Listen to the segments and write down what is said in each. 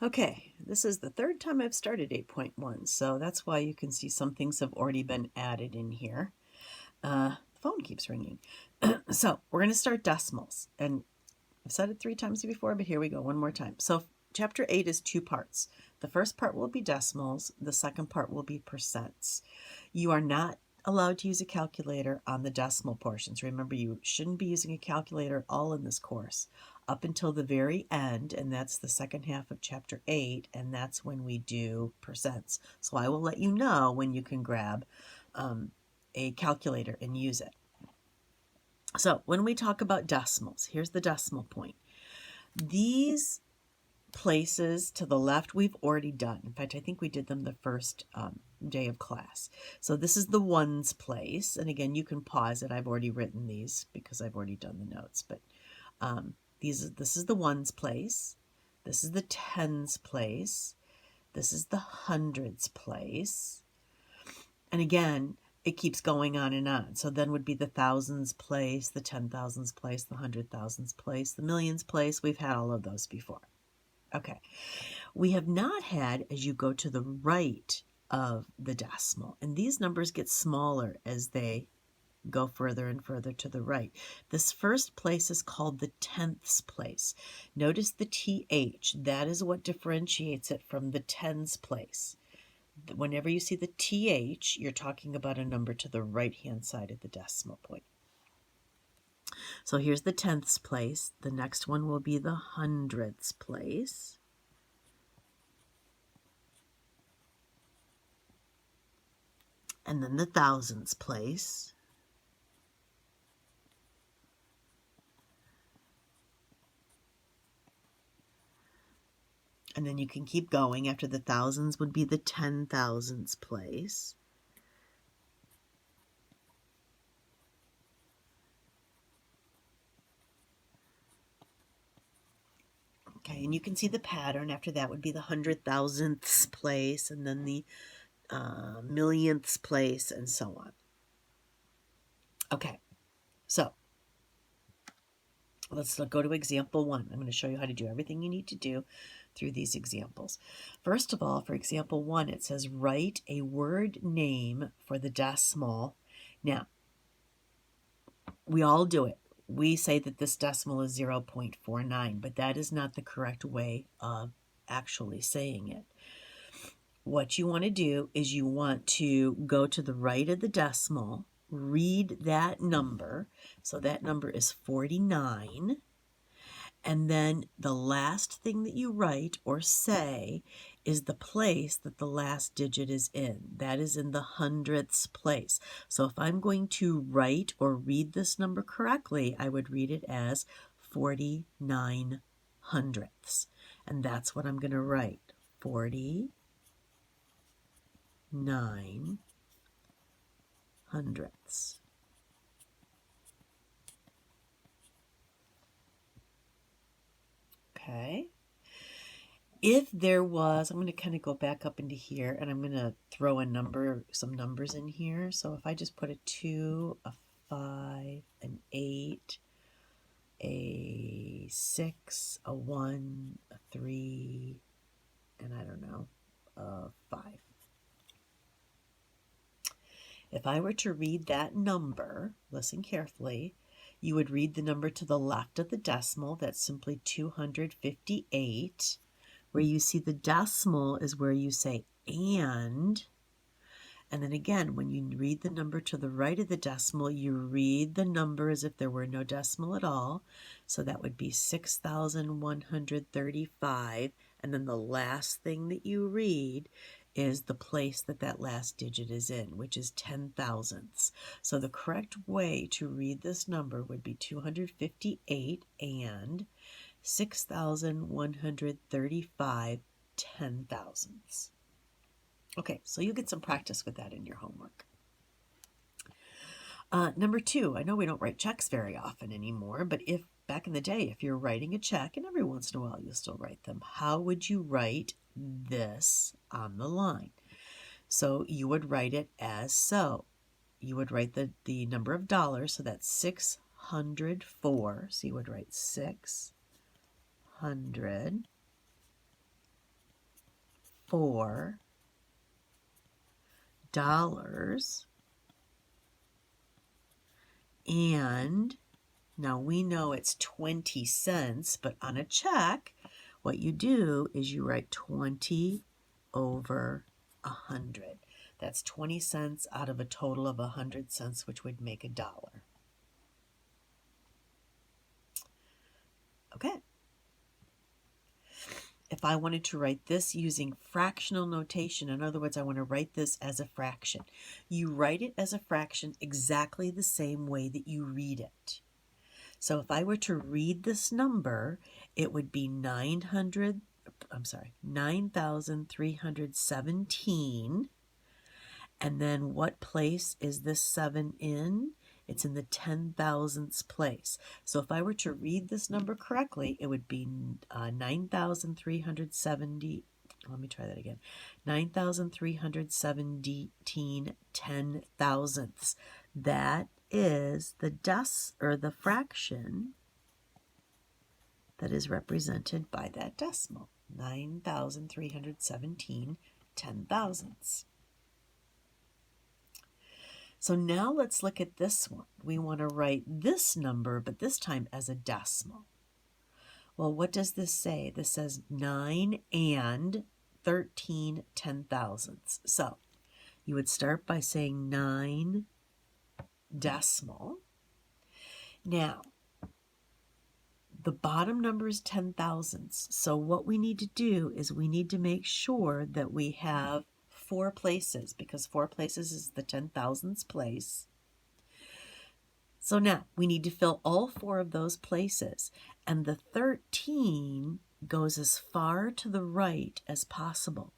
Okay, this is the third time I've started 8.1, so that's why you can see some things have already been added in here. The phone keeps ringing. So we're going to start decimals, and I've said it 3 times before, but here we go one more time. So chapter 8 is 2 parts. The first part will be decimals. The second part will be percents. You are not allowed to use a calculator on the decimal portions. Remember, you shouldn't be using a calculator all in this course up until the very end, and that's the second half of chapter 8, and that's when we do percents. So I will let you know when you can grab a calculator and use it. So when we talk about decimals, here's the decimal point. These places to the left we've already done. In fact, I think we did them the first day of class. So this is the ones place, and again, you can pause it. I've already written these because I've already done the notes, but this is the ones place, this is the tens place, this is the hundreds place, and again, it keeps going on and on. So then would be the thousands place, the 10,000s place, the 100,000s place, the millions place. We've had all of those before. Okay, we have not had as you go to the right of the decimal, and these numbers get smaller as they go further and further to the right. This first place is called the tenths place. Notice the TH, that is what differentiates it from the tens place. Whenever you see the TH, you're talking about a number to the right-hand side of the decimal point. So here's the tenths place. The next one will be the hundredths place. And then the thousands place. And then you can keep going. After the thousands would be the 10,000s place. Okay, and you can see the pattern. After that would be the 100,000ths place, and then the millionths place, and so on. Okay, so let's go to example 1. I'm going to show you how to do everything you need to do through these examples. First of all, for example 1, it says write a word name for the decimal. Now, we all do it. We say that this decimal is 0.49, but that is not the correct way of actually saying it. What you want to do is you want to go to the right of the decimal, read that number. So that number is 49. And then the last thing that you write or say is the place that the last digit is in. That is in the hundredths place. So if I'm going to write or read this number correctly, I would read it as 49 hundredths. And that's what I'm going to write. 49 hundredths. Okay. If there was, I'm going to kind of go back up into here, and I'm going to throw some numbers in here. So if I just put a 2, a 5, an 8, a 6, a 1, a 3, and I don't know, a 5. If I were to read that number, listen carefully, you would read the number to the left of the decimal. That's simply 258. Where you see the decimal is where you say and then again, when you read the number to the right of the decimal, you read the number as if there were no decimal at all. So that would be 6,135, and then the last thing that you read is the place that that last digit is in, which is 10,000ths. So the correct way to read this number would be 258 and 6,135 10,000ths. Okay, so you get some practice with that in your homework. Number 2, I know we don't write checks very often anymore, but if back in the day, if you're writing a check, and every once in a while you'll still write them, how would you write this on the line? So you would write it as so. You would write the number of dollars, so that's 604. So you would write 600 $4. And now we know it's 20 cents, but on a check, what you do is you write 20 over 100. That's 20 cents out of a total of 100 cents, which would make $1. Okay. If I wanted to write this using fractional notation, in other words, I want to write this as a fraction, you write it as a fraction exactly the same way that you read it. So if I were to read this number, it would be 9,317. And then what place is this 7 in? It's in the 10,000ths place. So if I were to read this number correctly, it would be 9,370. Let me try that again. 9,317 10,000ths. That is the fraction that is represented by that decimal. 9,317 10,000ths. So now let's look at this one. We want to write this number, but this time as a decimal. Well, what does this say? This says 9 and 13 10,000ths. So you would start by saying 9 decimal. Now, the bottom number is 10,000ths. So what we need to do is we need to make sure that we have 4 places, because 4 places is the 10,000ths place. So now we need to fill all 4 of those places, and the 13 goes as far to the right as possible.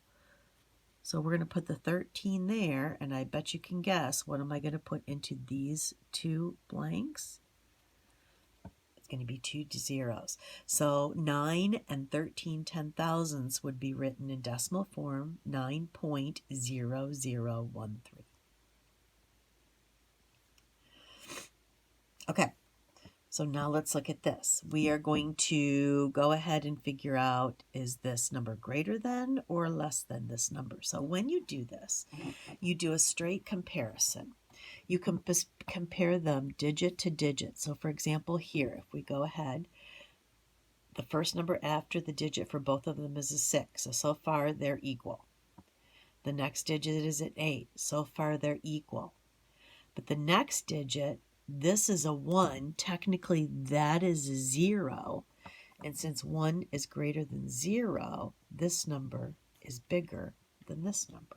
So we're going to put the 13 there, and I bet you can guess, what am I going to put into these 2 blanks? It's going to be 2 zeros. So 9 and 13 10,000ths would be written in decimal form, 9.0013. Okay, so now let's look at this. We are going to go ahead and figure out, is this number greater than or less than this number? So when you do this, you do a straight comparison. You can compare them digit to digit. So for example, here, if we go ahead, the first number after the digit for both of them is a 6. So far they're equal. The next digit is an 8. So far they're equal. But the next digit, this is a 1. Technically that is a 0. And since 1 is greater than 0, this number is bigger than this number.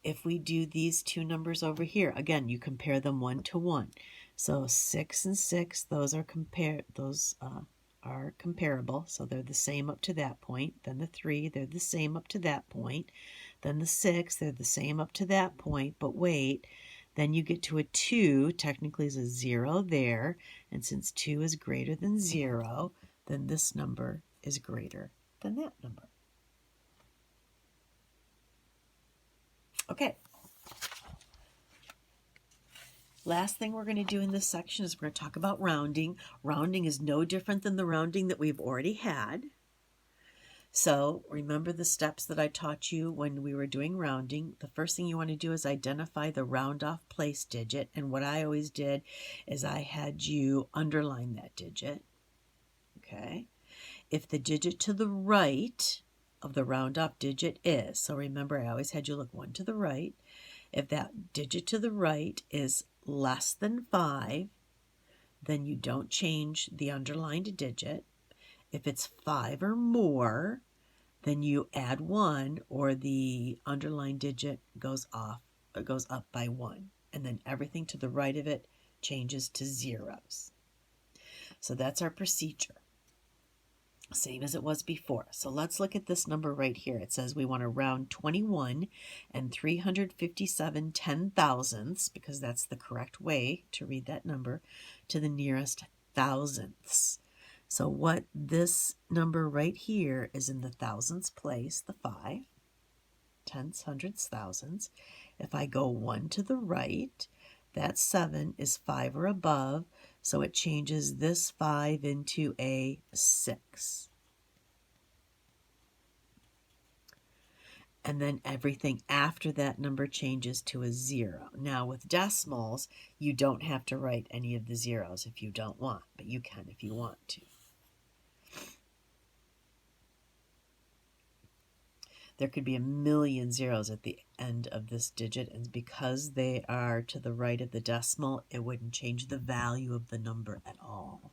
If we do these 2 numbers over here, again, you compare them 1 to 1. So 6 and 6, those are comparable, so they're the same up to that point. Then the 3, they're the same up to that point. Then the 6, they're the same up to that point. But wait, then you get to a 2, technically is a 0 there, and since 2 is greater than 0, then this number is greater than that number. Okay. Last thing we're going to do in this section is we're going to talk about rounding. Rounding is no different than the rounding that we've already had. So remember the steps that I taught you when we were doing rounding. The first thing you want to do is identify the round off place digit. And what I always did is I had you underline that digit. Okay. If the digit to the right of the round off digit is, so remember I always had you look 1 to the right. If that digit to the right is less than 5, then you don't change the underlined digit. If it's 5 or more, then you add 1, or the underlined digit goes up by 1, and then everything to the right of it changes to zeros. So that's our procedure. Same as it was before. So let's look at this number right here. It says we want to round 21 and 357 10,000ths, because that's the correct way to read that number, to the nearest thousandths. So what this number right here is in the thousandths place, the 5, tenths, hundredths, thousands. If I go 1 to the right, that 7 is 5 or above, so it changes this 5 into a 6. and then everything after that number changes to a 0. Now with decimals, you don't have to write any of the zeros if you don't want, but you can if you want to. There could be a million zeros at the end of this digit, and because they are to the right of the decimal, it wouldn't change the value of the number at all.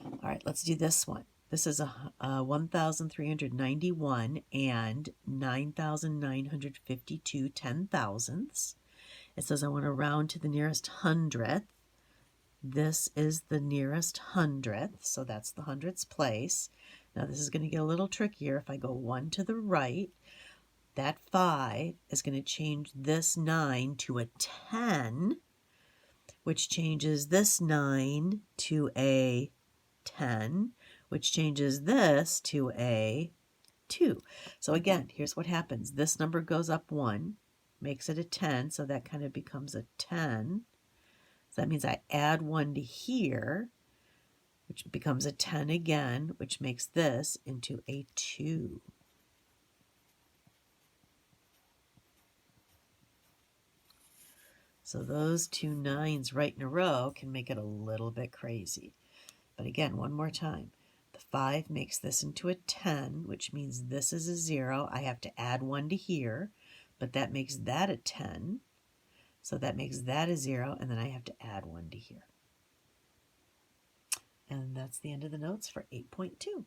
All right, let's do this one. This is a 1,391 and 9,952 ten-thousandths. It says I want to round to the nearest hundredth. This is the nearest hundredth, so that's the hundredths place. Now this is going to get a little trickier. If I go 1 to the right, that 5 is going to change this 9 to a 10, which changes this 9 to a 10, which changes this to a 2. So again, here's what happens. This number goes up 1, makes it a 10, so that kind of becomes a 10. So that means I add 1 to here, which becomes a 10 again, which makes this into a 2. So those two 9s right in a row can make it a little bit crazy. But again, one more time. The 5 makes this into a 10, which means this is a 0. I have to add 1 to here, but that makes that a 10. So that makes that a 0, and then I have to add 1 to here. And that's the end of the notes for 8.2.